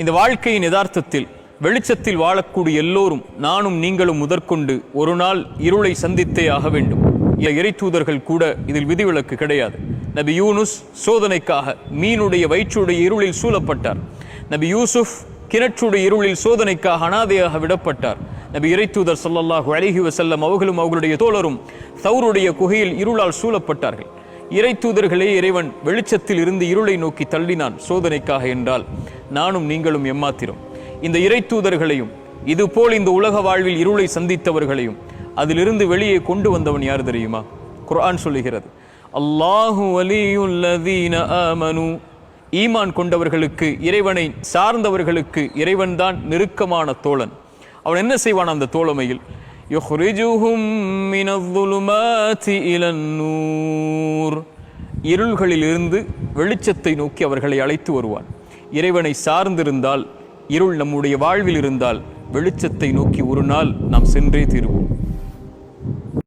இந்த வாழ்க்கையின் யதார்த்தத்தில் வெளிச்சத்தில் வாழக்கூடிய எல்லோரும் நானும் நீங்களும் முதற்கொண்டு ஒரு நாள் இருளை சந்தித்தே ஆக வேண்டும். இறை தூதர்கள் கூட இதில் விதிவிலக்கு கிடையாது. நபி யூனுஸ் சோதனைக்காக மீனுடைய வயிற்றுடைய இருளில் சூழப்பட்டார். நபி யூசுப் கிணற்றுடைய இருளில் சோதனைக்காக அனாதையாக விடப்பட்டார். நபி இறை தூதர் ஸல்லல்லாஹு அலைஹி வஸல்லம் அவர்களும் அவர்களுடைய தோழரும் தௌருடைய குகையில் இருளால் சூழப்பட்டார்கள். இறை தூதர்களே இறைவன் வெளிச்சத்தில் இருந்து இருளை நோக்கி தள்ளினான் சோதனைக்காக என்றால் நானும் நீங்களும் எம்மாத்திரம். இந்த இறை தூதர்களையும் இதுபோல் இந்த உலக வாழ்வில் இருளை சந்தித்தவர்களையும் அதிலிருந்து வெளியே கொண்டு வந்தவன் யார் தெரியுமா? குர்ஆன் சொல்லுகிறது, அல்லாஹு வலியுல்லதீன ஆமனு. ஈமான் கொண்டவர்களுக்கு, இறைவனை சார்ந்தவர்களுக்கு இறைவன் தான் நெருக்கமான தோழன். அவன் என்ன செய்வான் அந்த தோழமையில்? யுஹ்ரிஜுஹும் மினஸ்ஸுலுமாத்தி இலன்னூர். இருள்களிலிருந்து வெளிச்சத்தை நோக்கி அவர்களை அழைத்து வருவான். இறைவனை சார்ந்திருந்தால், இருள் நம்முடைய வாழ்வில் இருந்தால் வெளிச்சத்தை நோக்கி ஒரு நாள் நாம் சென்றே தீருவோம்.